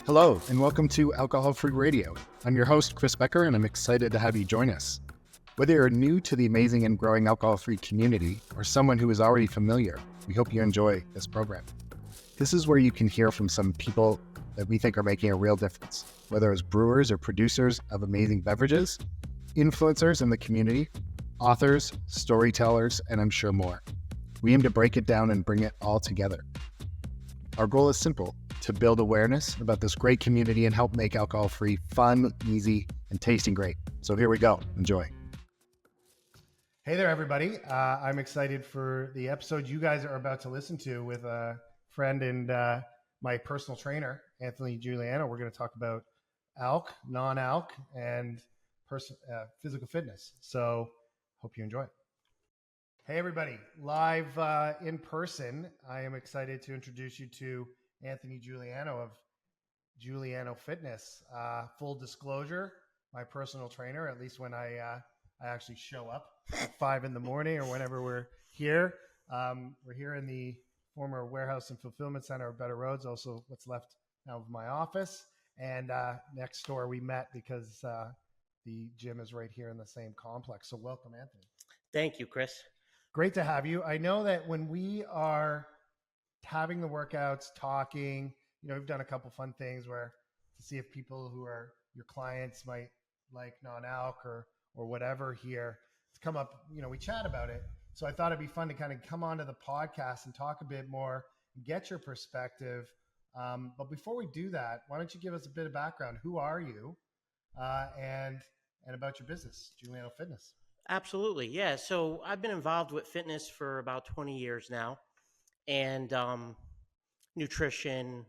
Hello, and welcome to Alcohol Free Radio. I'm your host, Chris Becker, and I'm excited to have you join us. Whether you're new to the amazing and growing alcohol-free community or someone who is already familiar, we hope you enjoy this program. This is where you can hear from some people that we think are making a real difference, whether as brewers or producers of amazing beverages, influencers in the community, authors, storytellers, and I'm sure more. We aim to break it down and bring it all together. Our goal is simple: to build awareness about this great community and help make alcohol-free fun, easy, and tasting great. So here we go. Enjoy. Hey there, everybody. I'm excited for the episode you guys are about to listen to with a friend and my personal trainer, Anthony Juliano. We're going to talk about alc, non-alc, and physical fitness. So hope you enjoy it. Hey, everybody. Live in person, I am excited to introduce you to Anthony Juliano of Juliano Fitness. Full disclosure, my personal trainer, at least when I actually show up at 5 in the morning or whenever we're here. We're here in the former warehouse and fulfillment center of Better Roads, also what's left now of my office. And next door we met because the gym is right here in the same complex. So welcome, Anthony. Thank you, Chris. Great to have you. I know that when we are having the workouts, talking, we've done a couple fun things where to see if people who are your clients might like non-alc or whatever here to come up, we chat about it. So I thought it'd be fun to kind of come onto the podcast and talk a bit more and get your perspective. But before we do that, why don't you give us a bit of background? Who are you and about your business, Juliano Fitness? Absolutely. Yeah. So I've been involved with fitness for about 20 years now, and nutrition,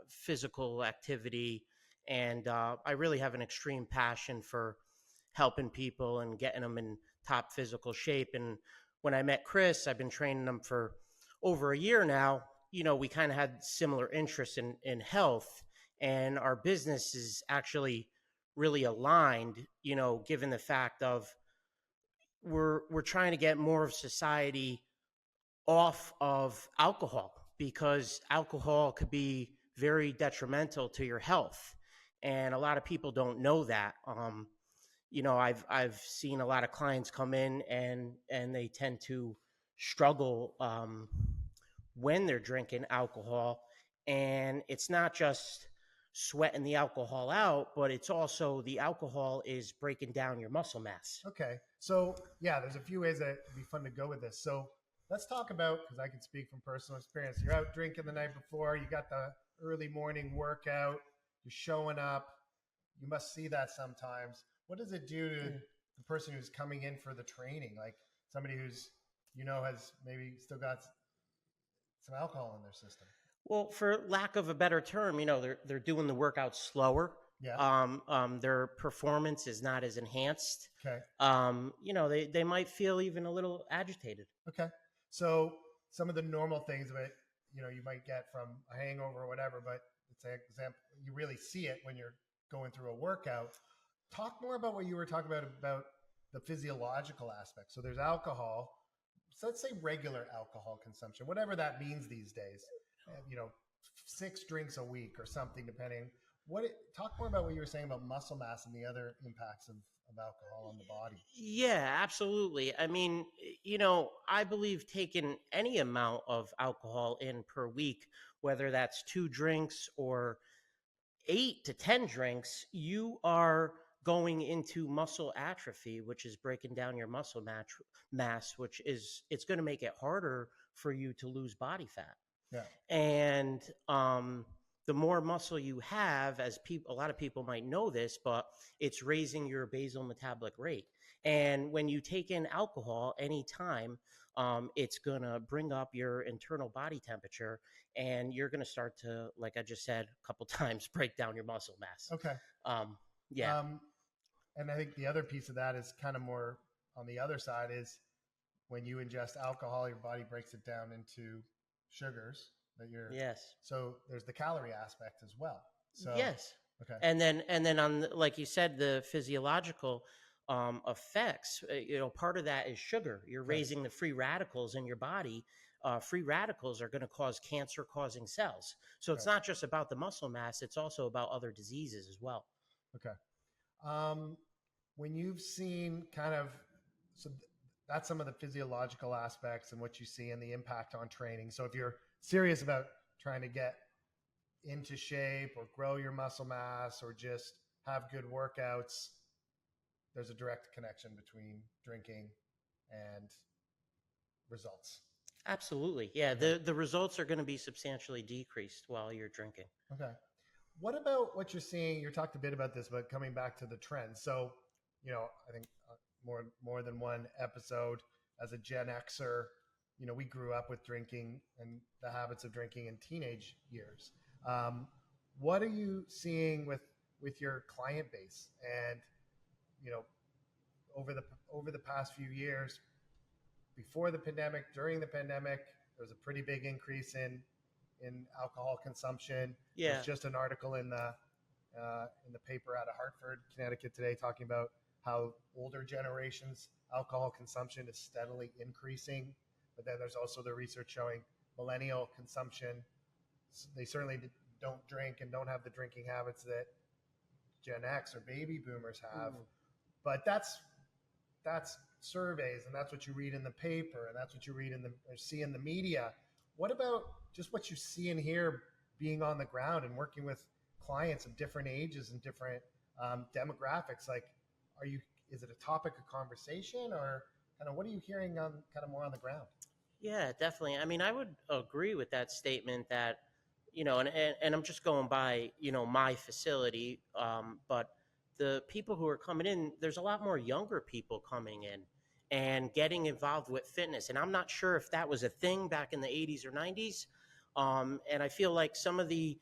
physical activity. And I really have an extreme passion for helping people and getting them in top physical shape. And when I met Chris, I've been training them for over a year now. We kind of had similar interests in health, and our business is actually really aligned, given the fact of we're trying to get more of society off of alcohol, because alcohol could be very detrimental to your health, and a lot of people don't know that. I've seen a lot of clients come in and they tend to struggle when they're drinking alcohol, and it's not just sweating the alcohol out, but it's also the alcohol is breaking down your muscle mass. Okay. So yeah, there's a few ways that it'd be fun to go with this. So let's talk about, because I can speak from personal experience. You're out drinking the night before, you got the early morning workout, you're showing up. You must see that sometimes. What does it do to the person who's coming in for the training? Like somebody who's, has maybe still got some alcohol in their system. Well, for lack of a better term, they're doing the workout slower. Yeah. Their performance is not as enhanced. Okay. They might feel even a little agitated. Okay. So some of the normal things that, you might get from a hangover or whatever, but it's an example, you really see it when you're going through a workout. Talk more about what you were talking about the physiological aspect. So there's alcohol. So let's say regular alcohol consumption, whatever that means these days. 6 drinks a week or something, depending. Talk more about what you were saying about muscle mass and the other impacts of alcohol on the body. Yeah, absolutely. I mean, I believe taking any amount of alcohol in per week, whether that's 2 drinks or 8 to 10 drinks, you are going into muscle atrophy, which is breaking down your muscle mass, which is, it's going to make it harder for you to lose body fat. Yeah. And the more muscle you have, a lot of people might know this, but it's raising your basal metabolic rate. And when you take in alcohol anytime, it's going to bring up your internal body temperature, and you're going to start to, like I just said a couple times, break down your muscle mass. Okay. Yeah. And I think the other piece of that is kind of more on the other side is when you ingest alcohol, your body breaks it down into sugars that you're. Yes. So there's the calorie aspect as well. So yes. Okay. And then on, like you said, the physiological effects, part of that is sugar. You're raising the free radicals in your body, free radicals are going to cause cancer causing cells. So it's Right. not just about the muscle mass, it's also about other diseases as well. Okay. When you've seen so that's some of the physiological aspects and what you see and the impact on training. So if you're serious about trying to get into shape or grow your muscle mass or just have good workouts, there's a direct connection between drinking and results. Absolutely. Yeah, the results are going to be substantially decreased while you're drinking. Okay. What about what you're seeing? You talked a bit about this, but coming back to the trends. So, I think more than one episode as a Gen Xer, we grew up with drinking and the habits of drinking in teenage years. What are you seeing with your client base? And you know, over the past few years, before the pandemic, during the pandemic, there was a pretty big increase in alcohol consumption. There's Yeah. just an article in the paper out of Hartford, Connecticut today, talking about how older generations alcohol consumption is steadily increasing. But then there's also the research showing millennial consumption. They certainly don't drink and don't have the drinking habits that Gen X or baby boomers have. But that's surveys, and that's what you read in the paper, and that's what you read or see in the media. What about just what you see and hear being on the ground and working with clients of different ages and different demographics? Like, is it a topic of conversation, or kind of what are you hearing on kind of more on the ground? Yeah, definitely. I mean, I would agree with that statement that, and I'm just going by, my facility, but the people who are coming in, there's a lot more younger people coming in and getting involved with fitness. And I'm not sure if that was a thing back in the 80s or 90s. And I feel like some of the,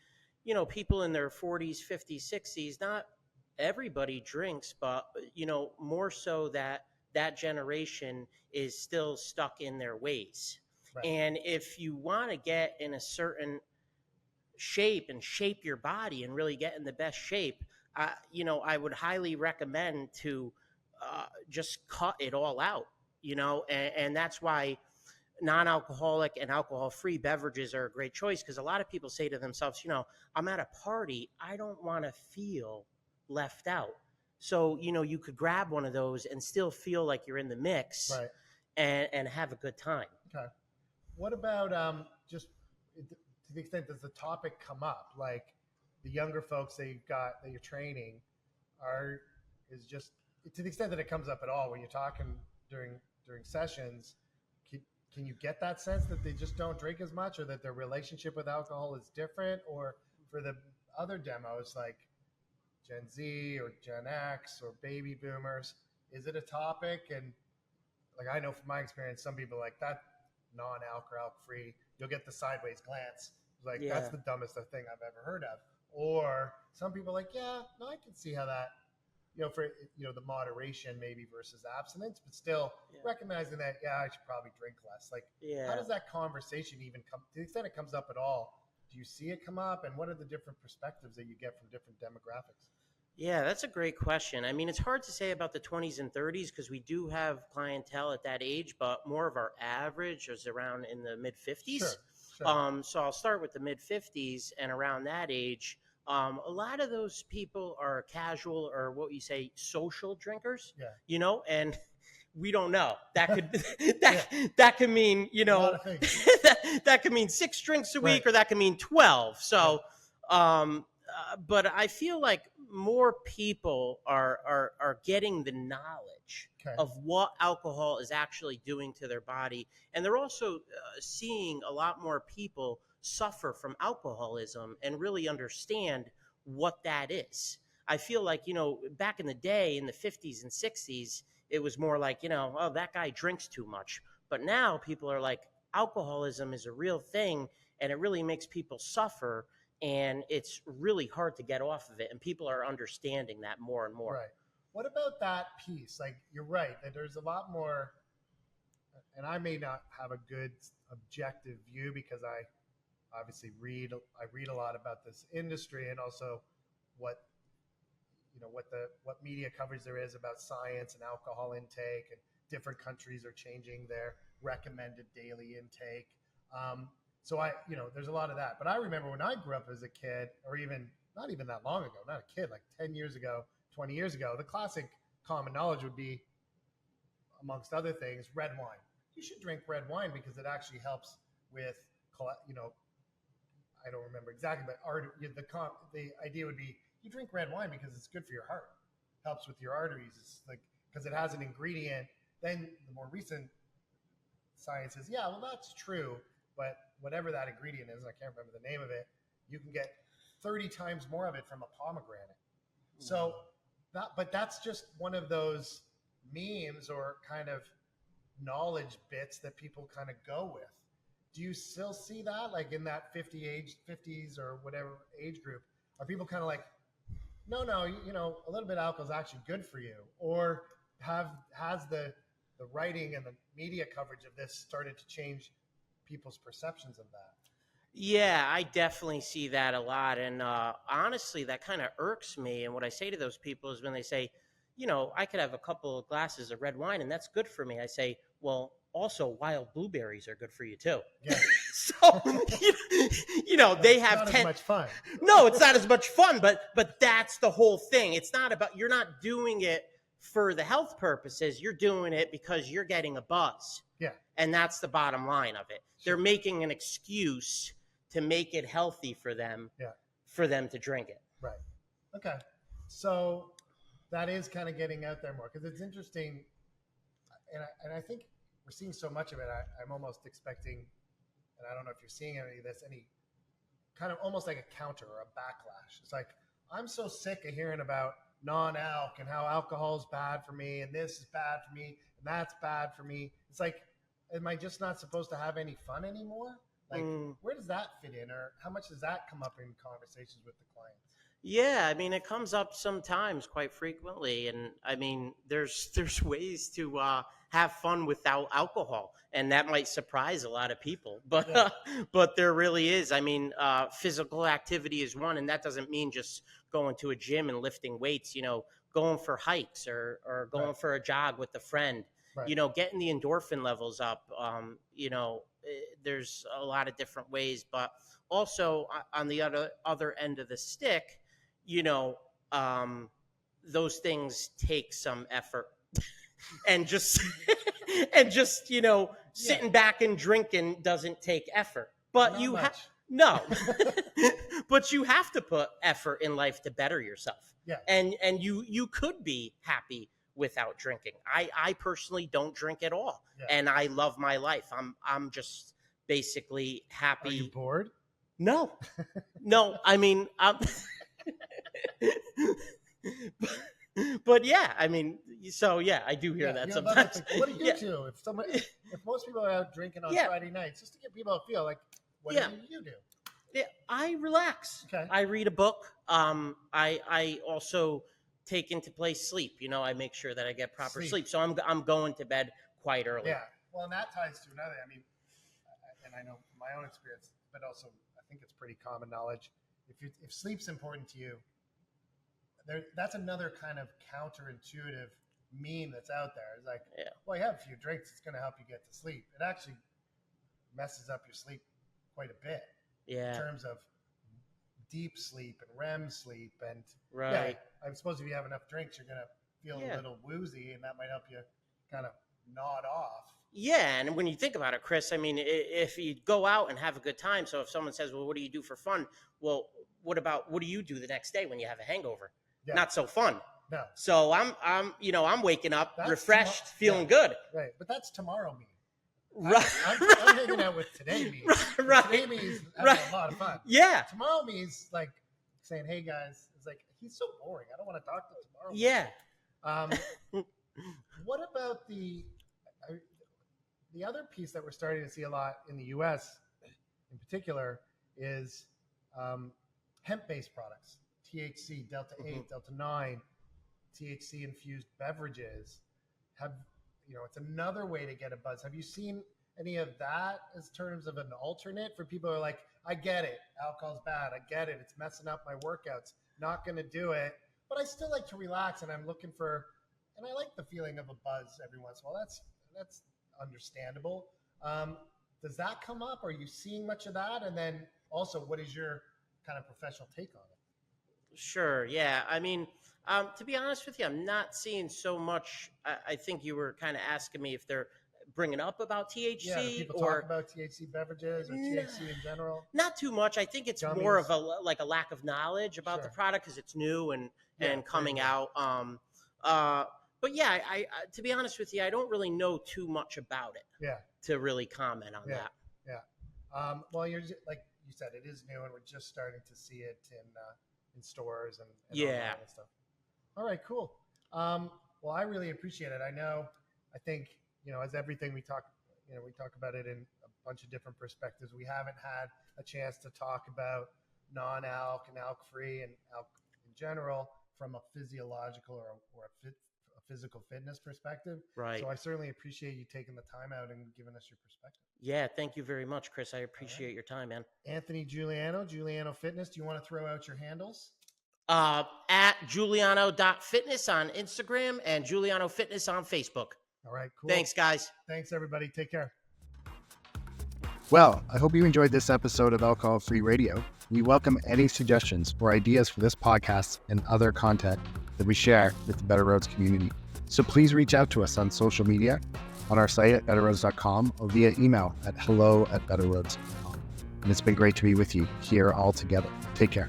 people in their 40s, 50s, 60s, not everybody drinks, but, more so that generation is still stuck in their ways. Right. And if you want to get in a certain shape and shape your body and really get in the best shape, I would highly recommend to just cut it all out, and that's why non-alcoholic and alcohol-free beverages are a great choice, because a lot of people say to themselves, I'm at a party, I don't want to feel left out. So, you could grab one of those and still feel like you're in the mix, Right. and have a good time. Okay. What about just to the extent does the topic come up, like the younger folks that you're training is just to the extent that it comes up at all when you're talking during sessions? Can you get that sense that they just don't drink as much, or that their relationship with alcohol is different? Or for the other demos like Gen Z or Gen X or baby boomers, is it a topic? And like, I know from my experience, some people like that non-alcohol free, you'll get the sideways glance. Like, Yeah. That's the dumbest thing I've ever heard of. Or some people like, yeah, no, I can see how that, for, the moderation maybe versus abstinence, but still recognizing that, I should probably drink less. Like, how does that conversation even come, to the extent it comes up at all? Do you see it come up, and what are the different perspectives that you get from different demographics? Yeah, that's a great question. I mean, it's hard to say about the 20s and 30s because we do have clientele at that age, but more of our average is around in the mid 50s. Sure. So I'll start with the mid 50s, and around that age, a lot of those people are casual, or what you say, social drinkers. Yeah. And we don't know. That could that could mean, A lot of things. that could mean 6 drinks a week, Right. or that could mean 12. So, but I feel like more people are getting the knowledge of what alcohol is actually doing to their body, and they're also seeing a lot more people suffer from alcoholism and really understand what that is. I feel like, back in the day in the 50s and 60s, it was more like, oh, that guy drinks too much. But now people are like, alcoholism is a real thing, and it really makes people suffer, and it's really hard to get off of it. And people are understanding that more and more. Right. What about that piece? Like, you're right that there's a lot more, and I may not have a good objective view because I obviously read a lot about this industry, and also what media coverage there is about science and alcohol intake, and different countries are changing their recommended daily intake. So there's a lot of that. But I remember when I grew up as a kid, or even not even that long ago, not a kid, like 10 years ago, 20 years ago, the classic common knowledge would be, amongst other things, red wine. You should drink red wine because it actually helps with, I don't remember exactly, but the idea would be you drink red wine because it's good for your heart, helps with your arteries. It's like because it has an ingredient. Then the more recent science says, yeah, well, that's true, but whatever that ingredient is, I can't remember the name of it, you can get 30 times more of it from a pomegranate. So but that's just one of those memes or kind of knowledge bits that people kind of go with. Do you still see that, like in that 50s or whatever age group? Are people kind of like, no, a little bit of alcohol is actually good for you? Or has the writing and the media coverage of this started to change people's perceptions of that? Yeah, I definitely see that a lot. And honestly, that kind of irks me. And what I say to those people is when they say, I could have a couple of glasses of red wine and that's good for me. I say, well, also wild blueberries are good for you too. Yeah. So, they have not as much fun. No, it's not as much fun, but that's the whole thing. It's not about, you're not doing it for the health purposes. You're doing it because you're getting a buzz. Yeah. And that's the bottom line of it. Sure. They're making an excuse to make it healthy for them, for them to drink it. Right. Okay. So that is kind of getting out there more because it's interesting. And I think we're seeing so much of it. I'm almost expecting, and I don't know if you're seeing any of this, any kind of almost like a counter or a backlash. It's like, I'm so sick of hearing about non-alc and how alcohol is bad for me and this is bad for me and that's bad for me. It's like, am I just not supposed to have any fun anymore? Like, where does that fit in, or how much does that come up in conversations with the clients? Yeah, I mean, it comes up sometimes, quite frequently, and I mean, there's ways to have fun without alcohol, and that might surprise a lot of people, but but there really is. I mean, physical activity is one, and that doesn't mean just going to a gym and lifting weights. Going for hikes or going for a jog with a friend. Right. Getting the endorphin levels up. There's a lot of different ways, but also on the other end of the stick, those things take some effort. and just sitting back and drinking doesn't take effort. But you have no. But you have to put effort in life to better yourself. Yeah. And you could be happy without drinking. I personally don't drink at all. Yeah. And I love my life. I'm just basically happy. Are you bored? No. I mean, but yeah, I mean, so yeah, I do hear that sometimes. What do you do if most people are out drinking on Friday nights, just to get people to feel like, what do you do? Yeah, I relax. Okay. I read a book. I also take into play sleep. I make sure that I get proper sleep. So I'm going to bed quite early. Yeah. Well, and that ties to another. I mean, and I know from my own experience, but also I think it's pretty common knowledge. If sleep's important to you, that's another kind of counterintuitive meme that's out there. It's like, well, you have a few drinks, it's going to help you get to sleep. It actually messes up your sleep quite a bit. Yeah. In terms of deep sleep and REM sleep. And right. I suppose if you have enough drinks, you're going to feel a little woozy, and that might help you kind of nod off. Yeah, and when you think about it, Chris, I mean, if you go out and have a good time, so if someone says, well, what do you do for fun? Well, what do you do the next day when you have a hangover? Yeah. Not so fun. No. So I'm waking up refreshed, feeling good. Right, but that's tomorrow me. Right. I'm hanging out with today me. Right. Today me is having a lot of fun. Yeah. Tomorrow me is like saying, hey guys, it's like, he's so boring. I don't want to talk to him tomorrow. Yeah. What about the other piece that we're starting to see a lot in the U.S. in particular is hemp-based products, THC, Delta 8, Delta 9, THC-infused beverages. It's another way to get a buzz. Have you seen any of that as terms of an alternate for people who are like, I get it, alcohol's bad, I get it, it's messing up my workouts, not going to do it, but I still like to relax, and I'm looking for, and I like the feeling of a buzz every once in a while. That's understandable. Does that come up? Are you seeing much of that? And then also, what is your kind of professional take on it? Sure. Yeah. I mean, to be honest with you, I'm not seeing so much. I think you were kind of asking me if they're bringing up about THC, Yeah, do people or talk about THC beverages or THC in general? not too much. I think it's Gummies? more of a lack of knowledge about the Sure. product because it's new and Yeah, coming very out. But yeah, I to be honest with you, I don't really know too much about it Yeah, to really comment on yeah, that. yeah. Well, like you said, it is new, and we're just starting to see it in stores and Yeah. online and stuff. All right, cool. Well, I really appreciate it. I think as everything we talk about it in a bunch of different perspectives. We haven't had a chance to talk about non-alc and alc-free and alc in general from a physiological or a physical fitness perspective. Right. So I certainly appreciate you taking the time out and giving us your perspective. Yeah, thank you very much, Chris. I appreciate your time, man. Anthony Juliano Fitness. Do you want to throw out your handles? At Juliano.fitness on Instagram and Juliano Fitness on Facebook. All right, cool. Thanks, guys. Thanks, everybody. Take care. Well, I hope you enjoyed this episode of Alcohol Free Radio. We welcome any suggestions or ideas for this podcast and other content that we share with the Better Roads community. So please reach out to us on social media, on our site at betterroads.com, or via email at hello@betterroads.com. And it's been great to be with you here all together. Take care.